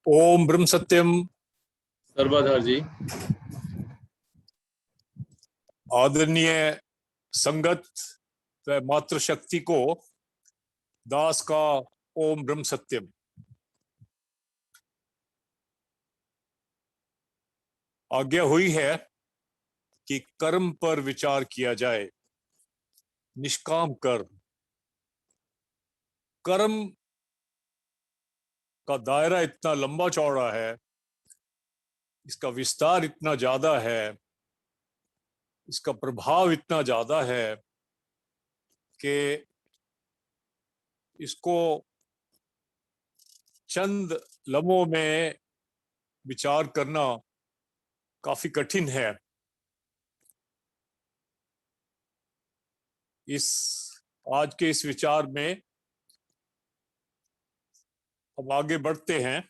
ओम ब्रह्म सत्यम। सर्वाधार जी। आदरणीय संगत व मातृशक्ति को दास का ओम ब्रह्म सत्यम। आज्ञा हुई है कि कर्म पर विचार किया जाए। निष्काम कर्म का दायरा इतना लंबा चौड़ा है, इसका विस्तार इतना ज्यादा है, इसका प्रभाव इतना ज्यादा है कि इसको चंद लम्हों में विचार करना काफी कठिन है। आज के इस विचार में हम आगे बढ़ते हैं।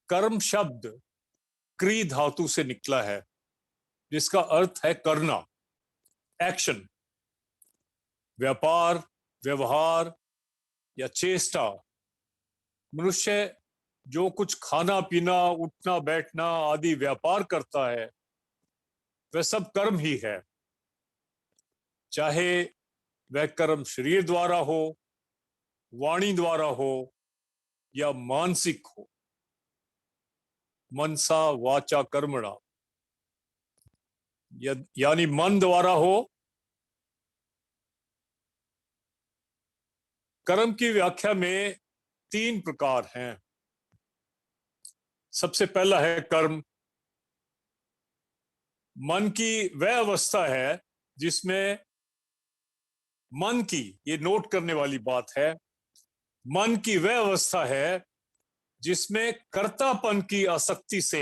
कर्म शब्द क्री धातु से निकला है, जिसका अर्थ है करना, एक्शन, व्यापार, व्यवहार या चेष्टा। मनुष्य जो कुछ खाना पीना, उठना बैठना आदि व्यापार करता है, वह सब कर्म ही है। चाहे वह कर्म शरीर द्वारा हो, वाणी द्वारा हो या मानसिक हो। मनसा वाचा कर्मणा, यानी मन द्वारा हो। कर्म की व्याख्या में 3 प्रकार हैं। सबसे पहला है कर्म। मन की वह अवस्था है जिसमें मन की, ये नोट करने वाली बात है, मन की वह अवस्था है जिसमें कर्तापन की आसक्ति से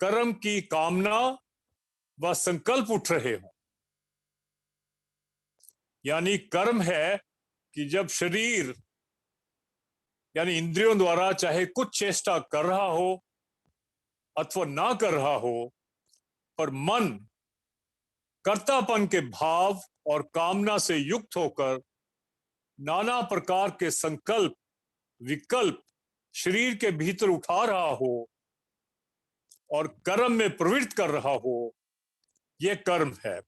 कर्म की कामना व संकल्प उठ रहे हो। यानी कर्म है कि जब शरीर यानी इंद्रियों द्वारा चाहे कुछ चेष्टा कर रहा हो अथवा ना कर रहा हो, पर मन कर्तापन के भाव और कामना से युक्त होकर नाना प्रकार के संकल्प विकल्प शरीर के भीतर उठा रहा हो और कर्म में प्रवृत्त कर रहा हो, यह कर्म है।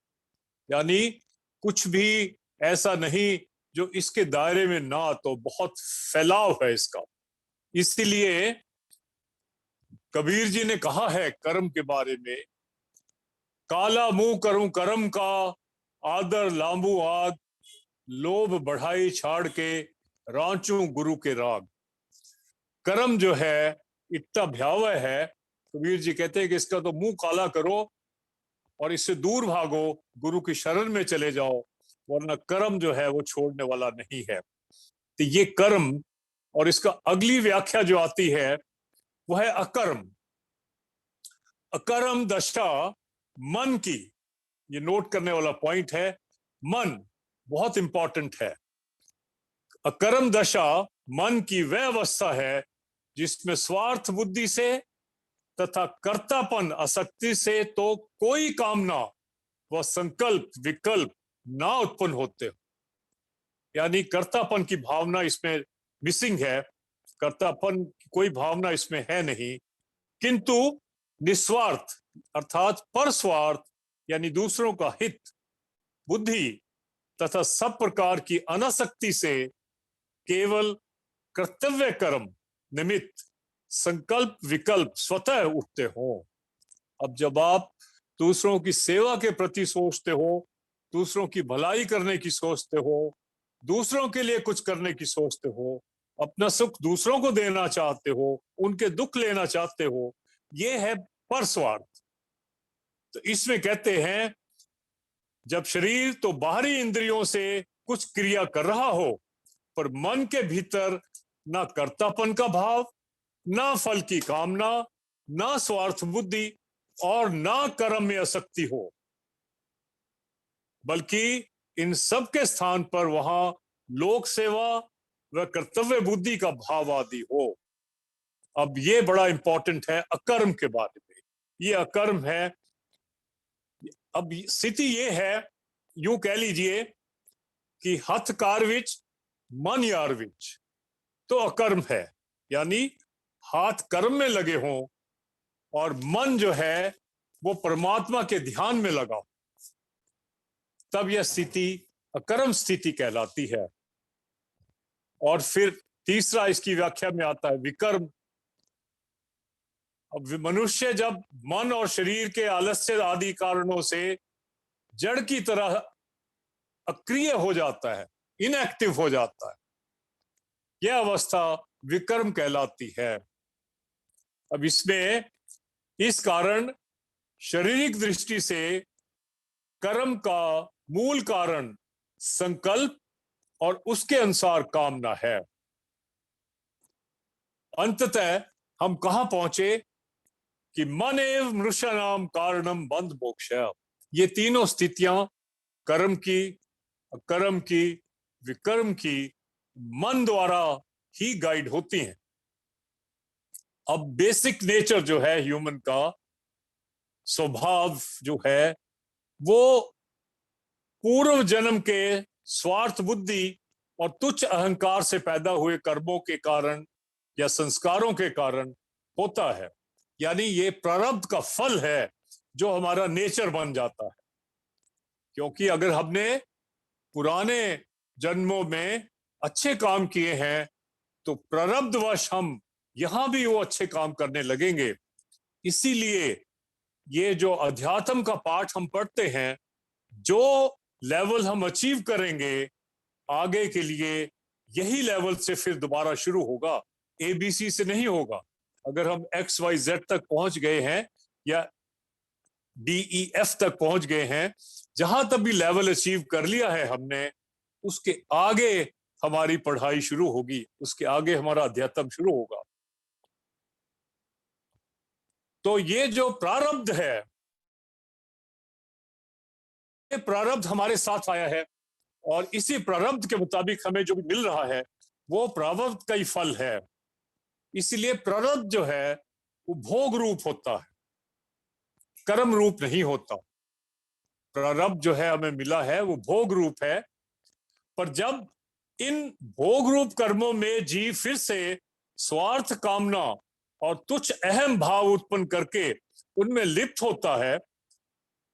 यानी कुछ भी ऐसा नहीं जो इसके दायरे में ना, तो बहुत फैलाव है इसका। इसलिए कबीर जी ने कहा है कर्म के बारे में, काला मुंह करूं कर्म का, आदर लांबू आग, लोभ बढ़ाई छाड़ के, रांचू गुरु के राग। कर्म जो है इतना भयावह है, कबीर जी कहते हैं कि इसका तो मुंह काला करो और इससे दूर भागो, गुरु की शरण में चले जाओ, वरना कर्म जो है वो छोड़ने वाला नहीं है। तो ये कर्म, और इसका अगली व्याख्या जो आती है वह है अकर्म। अकर्म दशा मन की, ये नोट करने वाला पॉइंट है, मन बहुत इंपॉर्टेंट है। अकर्म दशा मन की वह अवस्था है जिसमें स्वार्थ बुद्धि से तथा कर्तापन आसक्ति से तो कोई कामना व संकल्प विकल्प ना उत्पन्न होते हो। यानी कर्तापन की भावना इसमें मिसिंग है, कर्तापन की कोई भावना इसमें है नहीं, किंतु निस्वार्थ अर्थात परस्वार्थ यानी दूसरों का हित बुद्धि तथा सब प्रकार की अनासक्ति से केवल कर्तव्य कर्म निमित्त संकल्प विकल्प स्वतः उठते हो। अब जब आप दूसरों की सेवा के प्रति सोचते हो, दूसरों की भलाई करने की सोचते हो, दूसरों के लिए कुछ करने की सोचते हो, अपना सुख दूसरों को देना चाहते हो, उनके दुख लेना चाहते हो, ये है परस्वार्थ। तो इसमें कहते हैं जब शरीर तो बाहरी इंद्रियों से कुछ क्रिया कर रहा हो, पर मन के भीतर ना कर्तापन का भाव, ना फल की कामना, ना स्वार्थ बुद्धि और ना कर्म में आसक्ति हो, बल्कि इन सब के स्थान पर वहां लोक सेवा व कर्तव्य बुद्धि का भाव आदि हो। अब ये बड़ा इंपॉर्टेंट है अकर्म के बारे में। ये अकर्म है। अब स्थिति ये है, यूं कह लीजिए कि हथ कार विच मन यार विच, तो अकर्म है, यानी हाथ कर्म में लगे हों और मन जो है वो परमात्मा के ध्यान में लगा, तब यह स्थिति अकर्म स्थिति कहलाती है। और फिर तीसरा इसकी व्याख्या में आता है विकर्म। अब मनुष्य जब मन और शरीर के आलस्य आदि कारणों से जड़ की तरह अक्रिय हो जाता है, इनएक्टिव हो जाता है, यह अवस्था विकर्म कहलाती है। अब इसमें इस कारण शारीरिक दृष्टि से कर्म का मूल कारण संकल्प और उसके अनुसार कामना है। अंततः हम कहां पहुंचे कि मन एव मनुष्याणाम कारणम बंध मोक्ष। ये तीनों स्थितियां कर्म की, अकर्म की, विकर्म की मन द्वारा ही गाइड होती हैं। अब बेसिक नेचर जो है ह्यूमन का स्वभाव जो है वो पूर्व जन्म के स्वार्थ बुद्धि और तुच्छ अहंकार से पैदा हुए कर्मों के कारण या संस्कारों के कारण होता है। यानी ये प्रारब्ध का फल है जो हमारा नेचर बन जाता है। क्योंकि अगर हमने पुराने जन्मों में अच्छे काम किए हैं तो प्रारब्धवश हम यहां भी वो अच्छे काम करने लगेंगे। इसीलिए ये जो अध्यात्म का पाठ हम पढ़ते हैं, जो लेवल हम अचीव करेंगे आगे के लिए, यही लेवल से फिर दोबारा शुरू होगा, ABC से नहीं होगा। अगर हम XYZ तक पहुंच गए हैं या DEF तक पहुंच गए हैं, जहां तक भी लेवल अचीव कर लिया है हमने, उसके आगे हमारी पढ़ाई शुरू होगी, उसके आगे हमारा अध्यात्म शुरू होगा। तो ये जो प्रारब्ध है, ये प्रारब्ध हमारे साथ आया है और इसी प्रारब्ध के मुताबिक हमें जो भी मिल रहा है वो प्रारब्ध का ही फल है। इसलिए प्रारब्ध जो है वो भोग रूप होता है, कर्म रूप नहीं होता। प्रारब्ध जो है हमें मिला है वो भोग रूप है। पर जब इन भोग रूप कर्मों में जीव फिर से स्वार्थ कामना और तुच्छ अहम भाव उत्पन्न करके उनमें लिप्त होता है,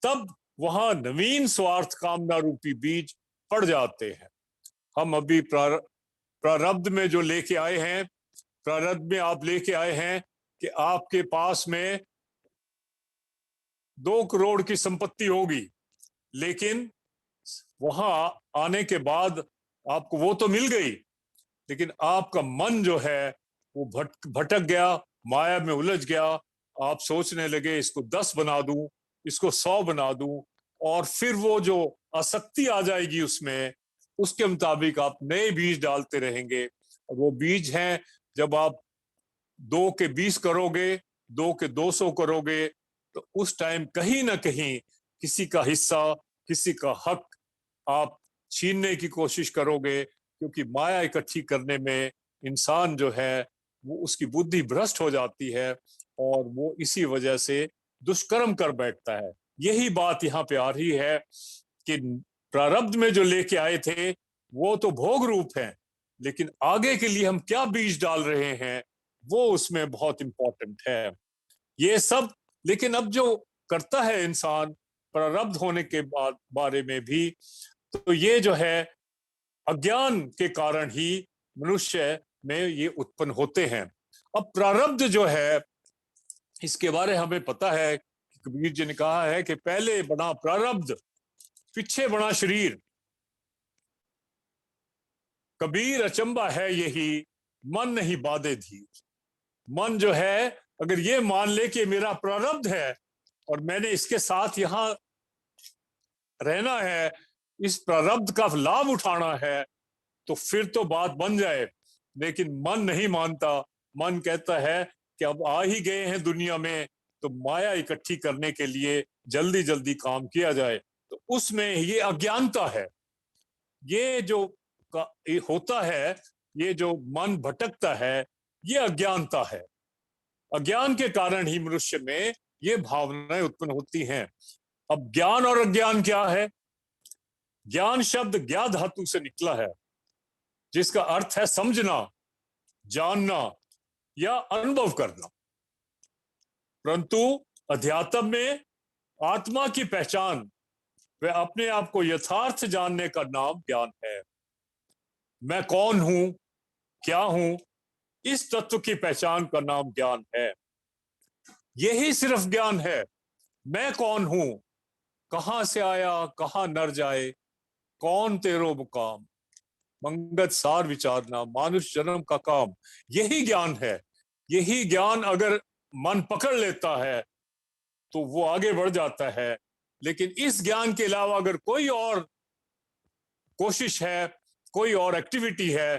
तब वहां नवीन स्वार्थ कामना रूपी बीज पड़ जाते हैं। हम अभी प्रारब्ध में जो लेके आए हैं, प्रारब्ध में आप लेके आए हैं कि आपके पास में 2 करोड़ की संपत्ति होगी, लेकिन वहां आने के बाद आपको वो तो मिल गई, लेकिन आपका मन जो है वो भटक गया, माया में उलझ गया। आप सोचने लगे इसको 10 बना दूं, इसको 100 बना दूं, और फिर वो जो आसक्ति आ जाएगी उसमें, उसके मुताबिक आप नए बीज डालते रहेंगे। और वो बीज हैं, जब आप 2 के 20 करोगे, 2 के 200 करोगे, तो उस टाइम कहीं ना कहीं किसी का हिस्सा, किसी का हक आप छीनने की कोशिश करोगे, क्योंकि माया इकट्ठी करने में इंसान जो है वो उसकी बुद्धि भ्रष्ट हो जाती है और वो इसी वजह से दुष्कर्म कर बैठता है। यही बात यहाँ पे आ रही है कि प्रारब्ध में जो लेके आए थे वो तो भोग रूप है, लेकिन आगे के लिए हम क्या बीज डाल रहे हैं वो उसमें बहुत इंपॉर्टेंट है। ये सब लेकिन अब जो करता है इंसान प्रारब्ध होने के बाद बारे में भी, तो ये जो है अज्ञान के कारण ही मनुष्य में ये उत्पन्न होते हैं। अब प्रारब्ध जो है इसके बारे हमें पता है, कबीर जी ने कहा है कि पहले बना प्रारब्ध, पीछे बना शरीर। कबीर अचंबा है यही, मन नहीं बाधे धीर। मन जो है अगर ये मान ले कि मेरा प्रारब्ध है और मैंने इसके साथ यहां रहना है, इस प्रारब्ध का लाभ उठाना है, तो फिर तो बात बन जाए। लेकिन मन नहीं मानता। मन कहता है कि अब आ ही गए हैं दुनिया में, तो माया इकट्ठी करने के लिए जल्दी जल्दी काम किया जाए। तो उसमें ये अज्ञानता है। ये जो ये होता है, ये जो मन भटकता है, ये अज्ञानता है। अज्ञान के कारण ही मनुष्य में ये भावनाएं उत्पन्न होती हैं। अब ज्ञान और अज्ञान क्या है? ज्ञान शब्द ज्ञा धातु से निकला है, जिसका अर्थ है समझना, जानना या अनुभव करना। परंतु अध्यात्म में आत्मा की पहचान व अपने आप को यथार्थ जानने का नाम ज्ञान है। मैं कौन हूं, क्या हूं, इस तत्व की पहचान का नाम ज्ञान है। यही सिर्फ ज्ञान है। मैं कौन हूं, कहां से आया, कहां नर जाए, कौन तेरो मुकाम, मंगत सार विचारना, मानुष जन्म का काम, यही ज्ञान है। यही ज्ञान अगर मन पकड़ लेता है तो वो आगे बढ़ जाता है। लेकिन इस ज्ञान के अलावा अगर कोई और कोशिश है, कोई और एक्टिविटी है,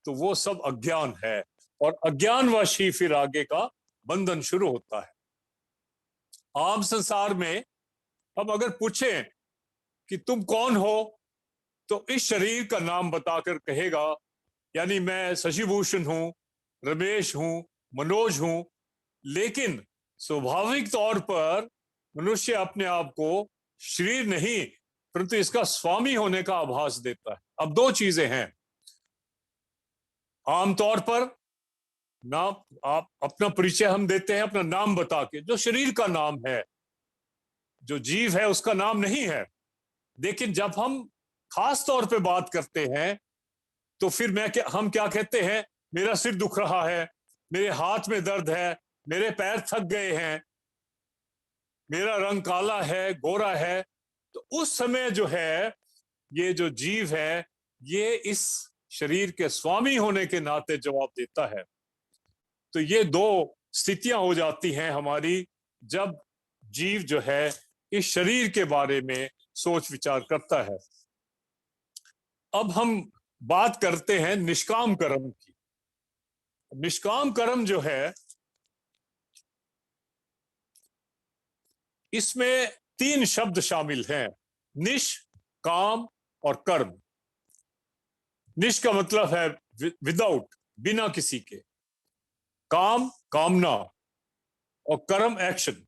तो वो सब अज्ञान है, और अज्ञानवश ही फिर आगे का बंधन शुरू होता है। आम संसार में हम अगर पूछें कि तुम कौन हो, तो इस शरीर का नाम बताकर कहेगा, यानी मैं शशिभूषण हूं, रमेश हूं, मनोज हूं। लेकिन स्वाभाविक तौर पर मनुष्य अपने आप को शरीर नहीं, परंतु इसका स्वामी होने का आभास देता है। अब दो चीजें हैं। आमतौर पर नाम, आप अपना परिचय हम देते हैं अपना नाम बता के, जो शरीर का नाम है, जो जीव है उसका नाम नहीं है। लेकिन जब हम खास तौर पे बात करते हैं तो फिर हम क्या कहते हैं, मेरा सिर दुख रहा है, मेरे हाथ में दर्द है, मेरे पैर थक गए हैं, मेरा रंग काला है, गोरा है। तो उस समय जो है, ये जो जीव है, ये इस शरीर के स्वामी होने के नाते जवाब देता है। तो ये दो स्थितियां हो जाती हैं हमारी, जब जीव जो है इस शरीर के बारे में सोच विचार करता है। अब हम बात करते हैं निष्काम कर्म की। निष्काम कर्म जो है, इसमें तीन शब्द शामिल हैं, निष, काम और कर्म। निष का मतलब है विदाउट, बिना किसी के। काम, कामना, और कर्म, एक्शन।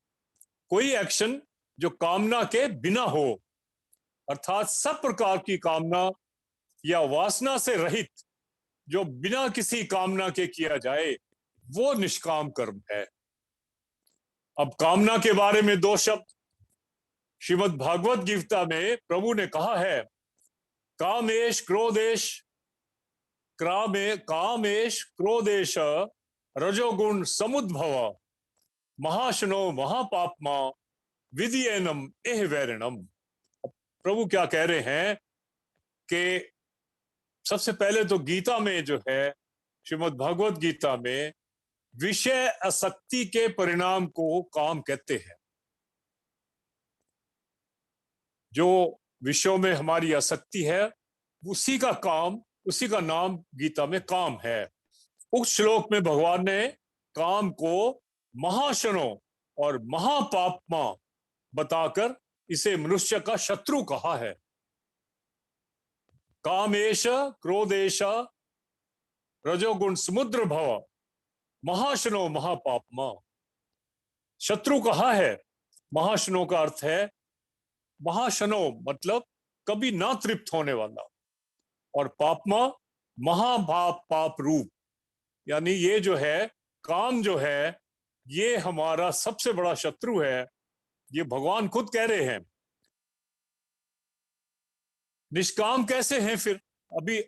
कोई एक्शन जो कामना के बिना हो, अर्थात सब प्रकार की कामना या वासना से रहित, जो बिना किसी कामना के किया जाए, वो निष्काम कर्म है। अब कामना के बारे में दो शब्द। श्रीमद् भागवत गीता में प्रभु ने कहा है, कामेश क्रोधेश, कामेश क्रोधेश रजोगुण समुद्भव, महाशनो महापापमा, विधियनम एह वैरणम। प्रभु क्या कह रहे हैं कि सबसे पहले तो गीता में जो है, श्रीमद् भागवत गीता में विषय आसक्ति के परिणाम को काम कहते हैं। जो विषयों में हमारी आसक्ति है, उसी का काम, उसी का नाम गीता में काम है। उस श्लोक में भगवान ने काम को महाशनो और महापापमा बताकर इसे मनुष्य का शत्रु कहा है। कामेश क्रोधेश रजोगुण समुद्र भव, महाशनो महापापमा। शत्रु कहा है। महाशनो का अर्थ है, महाशनो मतलब कभी ना तृप्त होने वाला, और पापमा महापाप, पाप रूप। यानी ये जो है काम जो है, ये हमारा सबसे बड़ा शत्रु है। ये भगवान खुद कह रहे हैं। निष्काम कैसे हैं फिर? अभी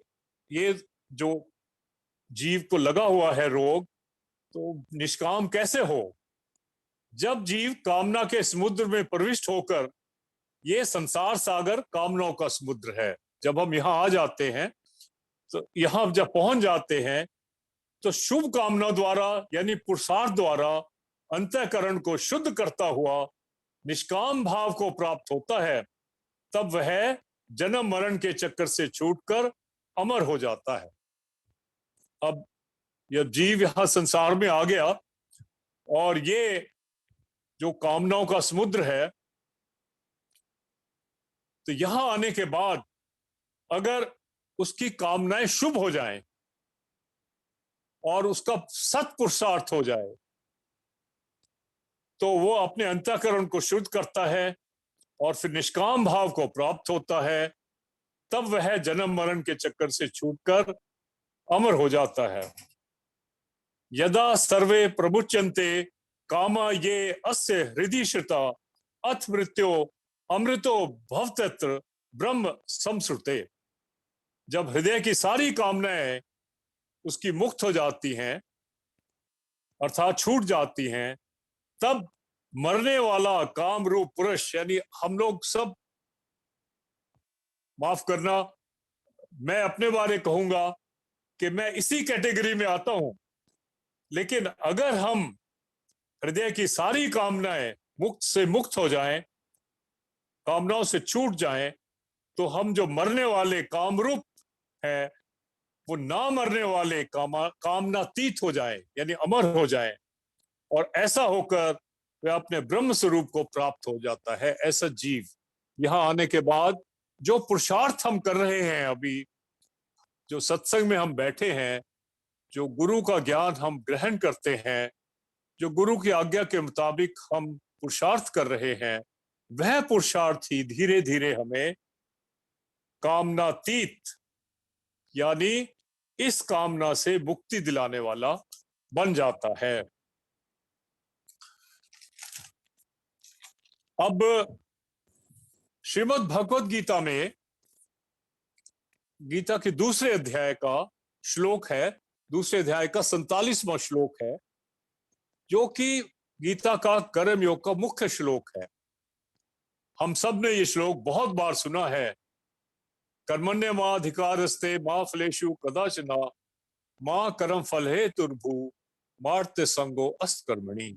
ये जो जीव को लगा हुआ है रोग, तो निष्काम कैसे हो? जब जीव कामना के समुद्र में प्रविष्ट होकर, ये संसार सागर कामनाओं का समुद्र है, जब हम यहाँ आ जाते हैं, तो यहाँ जब पहुंच जाते हैं, तो शुभ कामना द्वारा यानी पुरुषार्थ द्वारा अंतःकरण को शुद्ध करता हुआ निष्काम भाव को प्राप्त होता है। तब वह जन्म मरण के चक्कर से छूटकर अमर हो जाता है। अब यह जीव यहां संसार में आ गया, और ये जो कामनाओं का समुद्र है, तो यहां आने के बाद अगर उसकी कामनाएं शुभ हो जाएं और उसका सत्पुरुषार्थ हो जाए, तो वो अपने अंतःकरण को शुद्ध करता है, और फिर निष्काम भाव को प्राप्त होता है, तब वह जन्म मरण के चक्कर से छूटकर अमर हो जाता है। यदा सर्वे प्रमुच्यन्ते कामा ये अस्य हृदि श्रुता अथ मृत्यो अमृतो भवतत्र ब्रह्म संसृते। जब हृदय की सारी कामनाएं उसकी मुक्त हो जाती हैं, अर्थात छूट जाती हैं, तब मरने वाला काम रूप पुरुष, यानी हम लोग सब, माफ करना मैं अपने बारे कहूंगा कि मैं इसी कैटेगरी में आता हूं, लेकिन अगर हम हृदय की सारी कामनाएं मुक्त हो जाएं, कामनाओं से छूट जाएं, तो हम जो मरने वाले कामरूप हैं वो ना मरने वाले कामनातीत हो जाएं, यानी अमर हो जाएं, और ऐसा होकर वह अपने ब्रह्म स्वरूप को प्राप्त हो जाता है। ऐसा जीव यहां आने के बाद जो पुरुषार्थ हम कर रहे हैं, अभी जो सत्संग में हम बैठे हैं, जो गुरु का ज्ञान हम ग्रहण करते हैं, जो गुरु की आज्ञा के मुताबिक हम पुरुषार्थ कर रहे हैं, वह पुरुषार्थ ही धीरे धीरे हमें कामनातीत, यानी इस कामना से मुक्ति दिलाने वाला बन जाता है। अब श्रीमद् भगवत गीता में, गीता के दूसरे अध्याय का श्लोक है, दूसरे अध्याय का 47वां श्लोक है, जो कि गीता का कर्म योग का मुख्य श्लोक है। हम सब ने ये श्लोक बहुत बार सुना है। कर्मण्येवाधिकारस्ते मा फलेषु कदाचन मा कर्म फल हेतुर्भु मार्त्य संगो अस्त कर्मणि।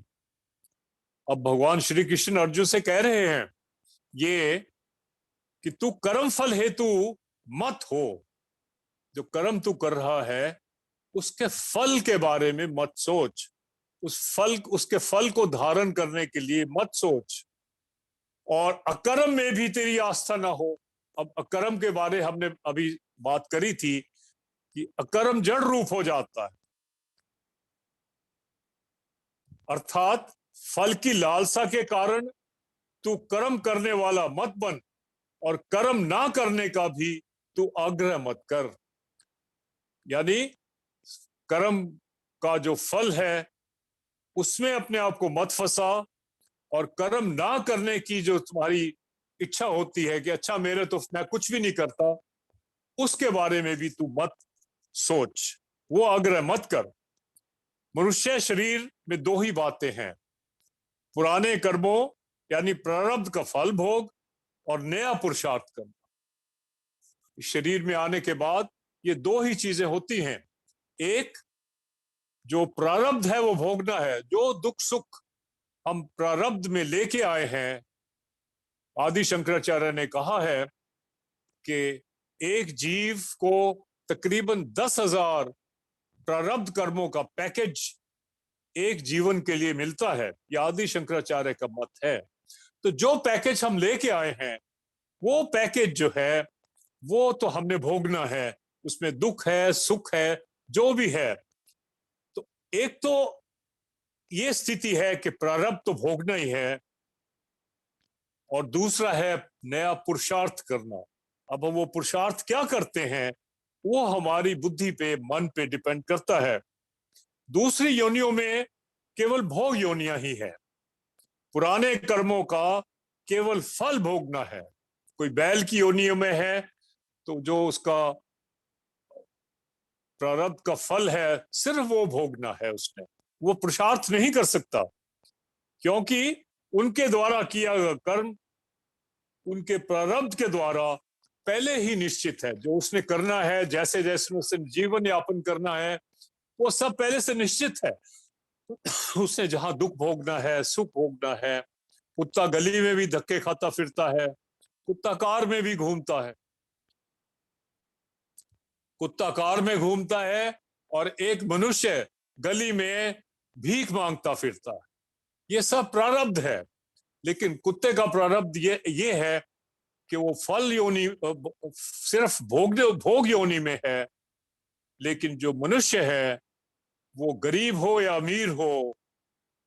अब भगवान श्री कृष्ण अर्जुन से कह रहे हैं ये कि तू कर्म फल हेतु मत हो। जो कर्म तू कर रहा है उसके फल के बारे में मत सोच, उसके फल को धारण करने के लिए मत सोच, और अकर्म में भी तेरी आस्था ना हो। अब अकर्म के बारे हमने अभी बात करी थी कि अकर्म जड़ रूप हो जाता है, अर्थात फल की लालसा के कारण तू कर्म करने वाला मत बन, और कर्म ना करने का भी तू आग्रह मत कर। यानी कर्म का जो फल है उसमें अपने आप को मत फंसा, और कर्म ना करने की जो तुम्हारी इच्छा होती है कि अच्छा मेरे तो मैं कुछ भी नहीं करता, उसके बारे में भी तू मत सोच, वो आग्रह मत कर। मनुष्य शरीर में दो ही बातें हैं, पुराने कर्मों यानी प्रारब्ध का फल भोग, और नया पुरुषार्थ करना। इस शरीर में आने के बाद ये दो ही चीजें होती हैं। एक, जो प्रारब्ध है वो भोगना है, जो दुख सुख हम प्रारब्ध में लेके आए हैं। आदि शंकराचार्य ने कहा है कि एक जीव को तकरीबन 10,000 प्रारब्ध कर्मों का पैकेज एक जीवन के लिए मिलता है। यह आदि शंकराचार्य का मत है। तो जो पैकेज हम लेके आए हैं, वो पैकेज जो है वो तो हमने भोगना है, उसमें दुख है सुख है जो भी है। तो एक तो ये स्थिति है कि प्रारब्ध तो भोगना ही है, और दूसरा है नया पुरुषार्थ करना। अब हम वो पुरुषार्थ क्या करते हैं वो हमारी बुद्धि पे, मन पे डिपेंड करता है। दूसरी योनियों में केवल भोग योनियां ही है, पुराने कर्मों का केवल फल भोगना है। कोई बैल की योनियों में है तो जो उसका प्रारब्ध का फल है सिर्फ वो भोगना है उसने, वो पुरुषार्थ नहीं कर सकता, क्योंकि उनके द्वारा किया गया कर्म उनके प्रारब्ध के द्वारा पहले ही निश्चित है। जो उसने करना है, जैसे जैसे उसने जीवन यापन करना है, वो सब पहले से निश्चित है। उसने जहां दुख भोगना है, सुख भोगना है। कुत्ता गली में भी धक्के खाता फिरता है, कुत्ता कार में भी घूमता है, कुत्ता कार में घूमता है, और एक मनुष्य गली में भीख मांगता फिरता है। ये सब प्रारब्ध है। लेकिन कुत्ते का प्रारब्ध ये है कि वो फल योनि, सिर्फ भोग योनि में है। लेकिन जो मनुष्य है वो गरीब हो या अमीर हो,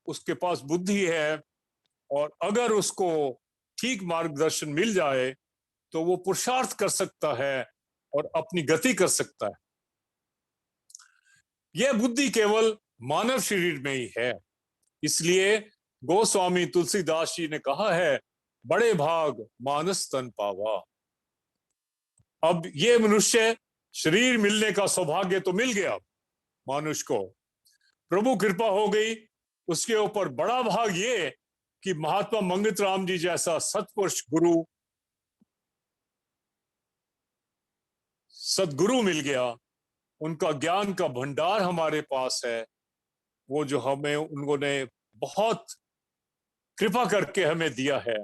उसके पास बुद्धि है, और अगर उसको ठीक मार्गदर्शन मिल जाए तो वो पुरुषार्थ कर सकता है और अपनी गति कर सकता है। यह बुद्धि केवल मानव शरीर में ही है। इसलिए गोस्वामी तुलसीदास जी ने कहा है, बड़े भाग मानस तन पावा। अब ये मनुष्य शरीर मिलने का सौभाग्य तो मिल गया मनुष्य को, प्रभु कृपा हो गई। उसके ऊपर बड़ा भाग ये कि महात्मा मंगत राम जी जैसा सत्पुरुष गुरु, सदगुरु मिल गया। उनका ज्ञान का भंडार हमारे पास है, वो जो हमें उन्होंने बहुत कृपा करके हमें दिया है।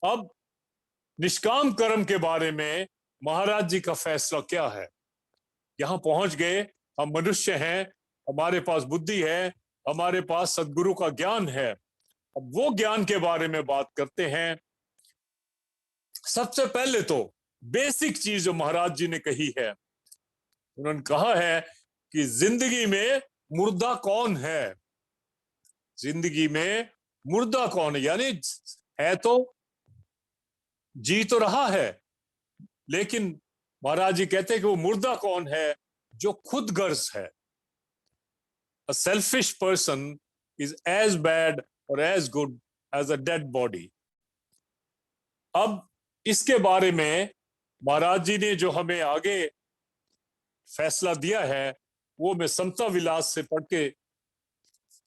अब निष्काम कर्म के बारे में महाराज जी का फैसला क्या है? यहां पहुंच गए, हम मनुष्य हैं, हमारे पास बुद्धि है, हमारे पास सदगुरु का ज्ञान है। अब वो ज्ञान के बारे में बात करते हैं। सबसे पहले तो बेसिक चीज जो महाराज जी ने कही है, उन्होंने कहा है कि जिंदगी में मुर्दा कौन है। जिंदगी में मुर्दा कौन है, यानी है तो जी तो रहा है, लेकिन महाराज जी कहते हैं कि वो मुर्दा कौन है, जो खुद गर्ज है। A selfish person is as bad or as good as a dead body. अब इसके बारे में महाराज जी ने जो हमें आगे फैसला दिया है, वो मैं समता विलास से पढ़ के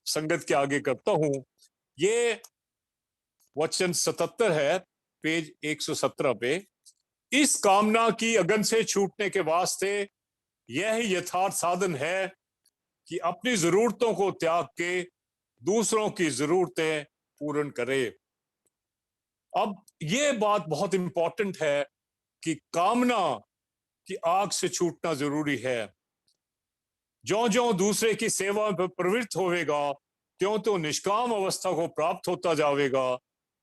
संगत के आगे करता हूं। ये वचन 77 है, पेज 117 पे। इस कामना की अगन से छूटने के वास्ते यह यथार्थ साधन है कि अपनी जरूरतों को त्याग के दूसरों की जरूरतें पूर्ण करे। अब ये बात बहुत इंपॉर्टेंट है कि कामना की आग से छूटना जरूरी है। ज्यों ज्यों दूसरे की सेवा में प्रवृत्त होवेगा, त्यों त्यों निष्काम अवस्था को प्राप्त होता जावेगा।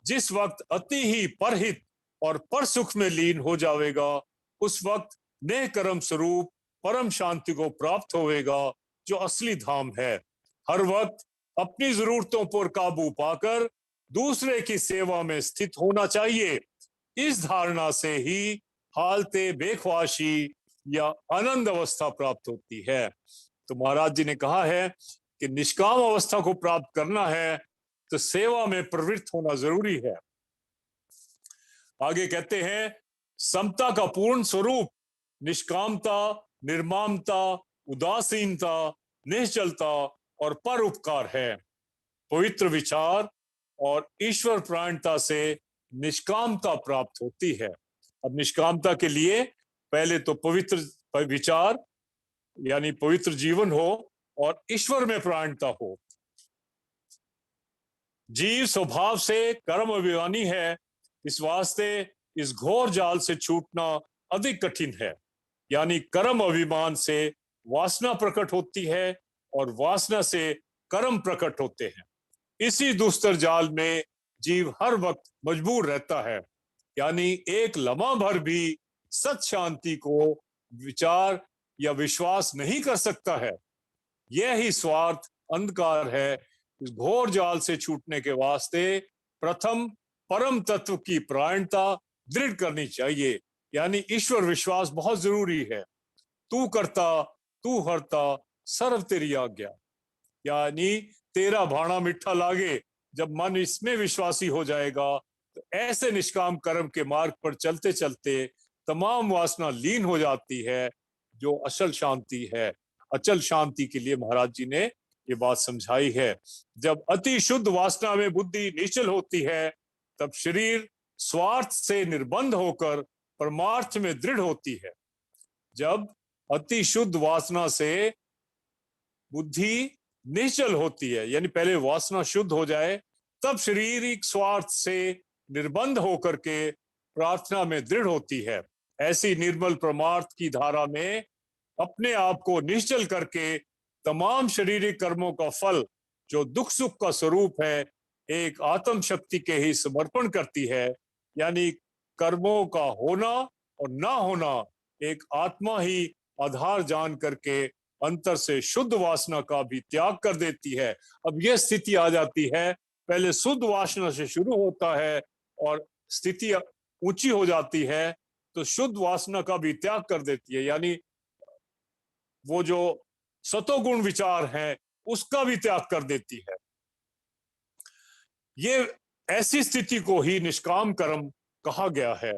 जिस वक्त अति ही परहित और पर सुख में लीन हो जावेगा, उस वक्त नेह कर्म स्वरूप परम शांति को प्राप्त होवेगा, जो असली धाम है। हर वक्त अपनी जरूरतों पर काबू पाकर दूसरे की सेवा में स्थित होना चाहिए। इस धारणा से ही हालते बेख्वाशी या आनंद अवस्था प्राप्त होती है। तो महाराज जी ने कहा है कि निष्काम अवस्था को प्राप्त करना है तो सेवा में प्रवृत्त होना जरूरी है। आगे कहते हैं, समता का पूर्ण स्वरूप निष्कामता, निर्ममता, उदासीनता, निश्चलता और परोपकार है। पवित्र विचार और ईश्वर प्राणता से निष्कामता प्राप्त होती है। अब निष्कामता के लिए पहले तो पवित्र विचार यानी पवित्र जीवन हो और ईश्वर में प्राणता हो। जीव स्वभाव से कर्म अभिमानी है, इस वास्ते इस घोर जाल से छूटना अधिक कठिन है। यानी कर्म अभिमान से वासना प्रकट होती है और वासना से कर्म प्रकट होते हैं। इसी दुस्तर जाल में जीव हर वक्त मजबूर रहता है, यानी एक लम्हा भर भी सच शांति को विचार या विश्वास नहीं कर सकता है। यह ही स्वार्थ अंधकार है। इस घोर जाल से छूटने के वास्ते प्रथम परम तत्व की प्राणता दृढ़ करनी चाहिए, यानी ईश्वर विश्वास बहुत जरूरी है। तू करता तू हरता सर्व तेरी आज्ञा, यानी तेरा भाणा मिठा लागे। जब मन इसमें विश्वासी हो जाएगा तो ऐसे निष्काम कर्म के मार्ग पर चलते चलते तमाम वासना लीन हो जाती है, जो अचल शांति है। अचल शांति के लिए महाराज जी ने ये बात समझाई है। जब अति शुद्ध वासना में बुद्धि निश्चल होती है, तब शरीर स्वार्थ से निर्बंध होकर परमार्थ में दृढ़ होती है। जब अति शुद्ध वासना से बुद्धि निश्चल होती है, यानी पहले वासना शुद्ध हो जाए, तब शारीरिक स्वार्थ से निर्बंध होकर के प्रार्थना में दृढ़ होती है। ऐसी निर्मल परमार्थ की धारा में अपने आप को निश्चल करके तमाम शारीरिक कर्मों का फल, जो दुख सुख का स्वरूप है, एक आत्म शक्ति के ही समर्पण करती है। यानी कर्मों का होना और ना होना एक आत्मा ही आधार जान करके अंतर से शुद्ध वासना का भी त्याग कर देती है। अब यह स्थिति आ जाती है, पहले शुद्ध वासना से शुरू होता है और स्थिति ऊंची हो जाती है तो शुद्ध वासना का भी त्याग कर देती है, यानी वो जो सतोगुण विचार है उसका भी त्याग कर देती है। ये ऐसी स्थिति को ही निष्काम कर्म कहा गया है।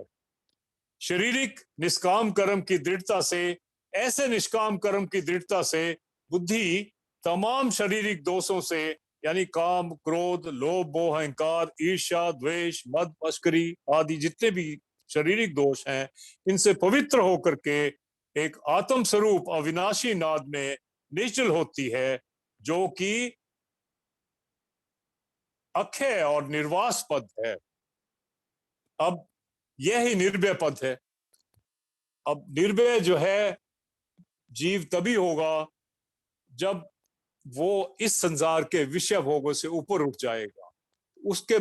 शारीरिक निष्काम कर्म की दृढ़ता से, ऐसे निष्काम कर्म की दृढ़ता से बुद्धि तमाम शारीरिक दोषों से, यानी काम, क्रोध, लोभ, मोह, अहंकार, ईर्ष्या, द्वेष, मद, मस्करी आदि जितने भी शारीरिक दोष हैं, इनसे पवित्र होकर के एक आत्म स्वरूप अविनाशी नाद में निश्चल होती है, जो कि अक्षय और निर्वास पद है। अब यह ही निर्भय पद है। अब निर्भय जो है जीव तभी होगा जब वो इस संसार के विषय भोगों से ऊपर उठ जाएगा। उसके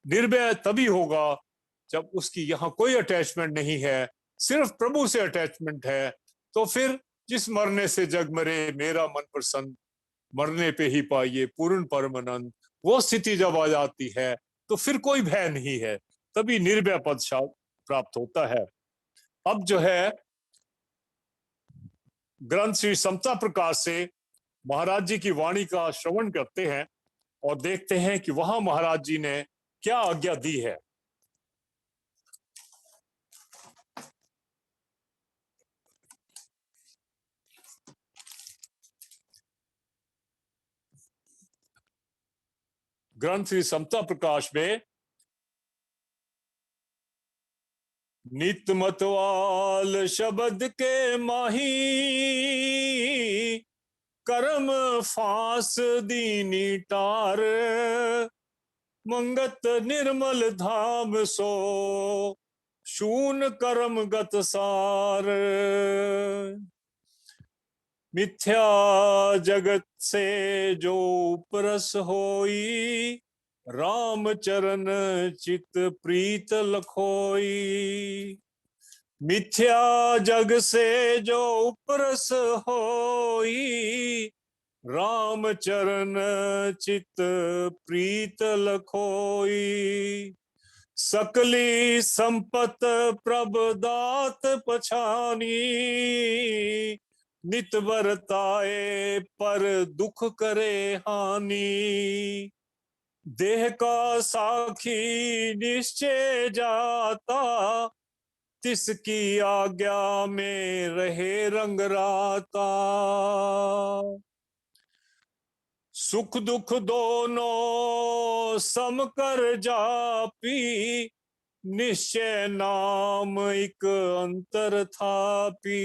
निर्भय तभी होगा जब उसकी यहाँ कोई अटैचमेंट नहीं है, सिर्फ प्रभु से अटैचमेंट है। तो फिर जिस मरने से जग मरे मेरा मन प्रसन्न, मरने पे ही पाइए पूर्ण परमानंद, वो स्थिति जब आ जाती है तो फिर कोई भय नहीं है, तभी निर्भय पद प्राप्त होता है। अब जो है ग्रंथ श्री समता प्रकाश से महाराज जी की वाणी का श्रवण करते हैं और देखते हैं कि वहां महाराज जी ने क्या आज्ञा दी है। ग्रंथ श्री समता प्रकाश में नित मतवाल शब्द के माही, कर्म फास दीनी टार, मंगत निर्मल धाम सो, शून कर्म गत सार। मिथ्या जगत से जो परस होई, राम चरण चित प्रीत लखोई। मिथ्या जग से जो परस होई, राम चरण चित प्रीत लखोई। सकली संपत प्रभ दात पछानी, नित बरताए पर दुख करे हानि। देह का साखी निश्चय जाता, तिसकी आज्ञा में रहे रंग राता। सुख दुख दोनों सम कर जापी, निश्चय नाम एक अंतर थापी।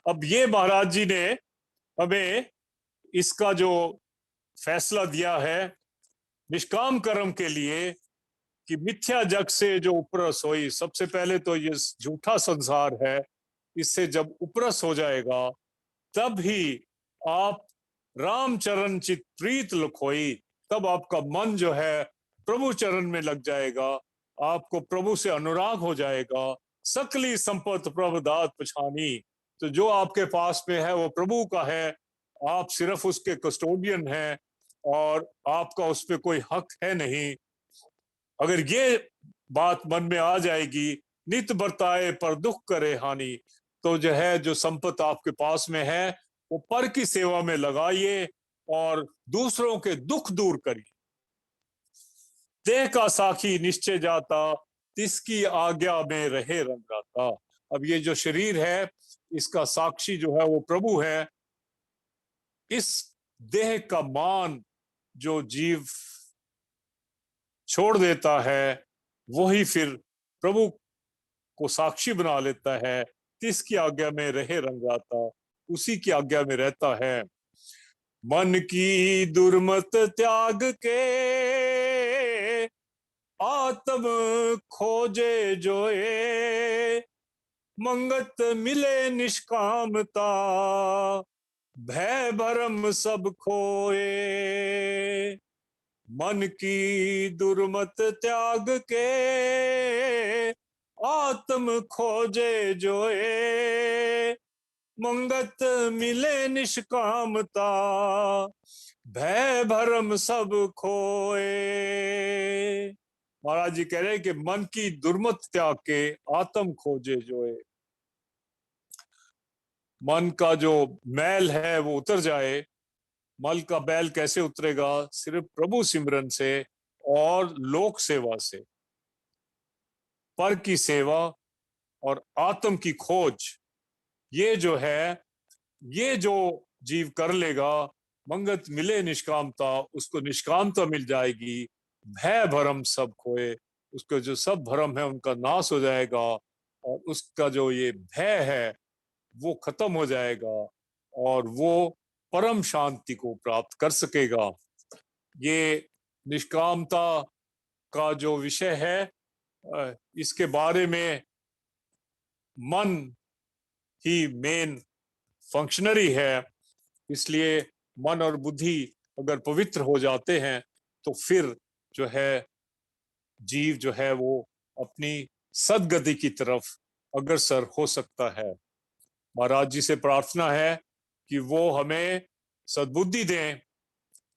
अब ये महाराज जी ने हमें इसका जो फैसला दिया है निष्काम कर्म के लिए कि मिथ्या जग से जो उपरस होई, सबसे पहले तो ये झूठा संसार है, इससे जब उपरस हो जाएगा तब ही आप राम चरण चित प्रीत लखोई, तब आपका मन जो है प्रभु चरण में लग जाएगा, आपको प्रभु से अनुराग हो जाएगा। सकली संपत्ति प्रभु दात पछानी, तो जो आपके पास में है वो प्रभु का है, आप सिर्फ उसके कस्टोडियन हैं और आपका उस पर कोई हक है नहीं। अगर ये बात मन में आ जाएगी, नित बरताए पर दुख करे हानि, तो जो है जो संपत्ति आपके पास में है वो पर की सेवा में लगाइए और दूसरों के दुख दूर करिए। देह का साखी निश्चय जाता, तिसकी आज्ञा में रहे रंगाता। अब ये जो शरीर है इसका साक्षी जो है वो प्रभु है। इस देह का मान जो जीव छोड़ देता है वही फिर प्रभु को साक्षी बना लेता है। तिसकी आज्ञा में रहे रंगाता, उसी की आज्ञा में रहता है। मन की दुर्मत त्याग के, आत्म खोजे जोए, मंगत मिले निष्कामता, भय भरम सब खोए। मन की दुर्मत त्याग के, आत्म खोजे जोए, मंगत मिले निष्कामता, भय भरम सब खोए। महाराज जी कह रहे हैं कि मन की दुर्मत त्याग के आत्म खोजे जोए। मन का जो मैल है वो उतर जाए। मल का बैल कैसे उतरेगा? सिर्फ प्रभु सिमरन से और लोक सेवा से। पर की सेवा और आत्म की खोज, ये जो है, ये जो जीव कर लेगा, मंगत मिले निष्कामता, उसको निष्कामता मिल जाएगी। भय भरम सब खोए, उसको जो सब भरम है उनका नाश हो जाएगा, और उसका जो ये भय है वो खत्म हो जाएगा, और वो परम शांति को प्राप्त कर सकेगा। ये निष्कामता का जो विषय है, इसके बारे में मन ही मेन फंक्शनरी है। इसलिए मन और बुद्धि अगर पवित्र हो जाते हैं तो फिर जो है जीव जो है वो अपनी सदगति की तरफ अग्रसर हो सकता है। महाराज जी से प्रार्थना है कि वो हमें सद्बुद्धि दें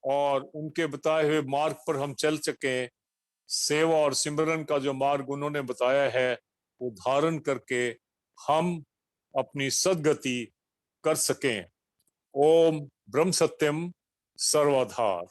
और उनके बताए हुए मार्ग पर हम चल सकें। सेवा और सिमरन का जो मार्ग उन्होंने बताया है वो धारण करके हम अपनी सद्गति कर सकें। ओम ब्रह्म सत्यम सर्वधार।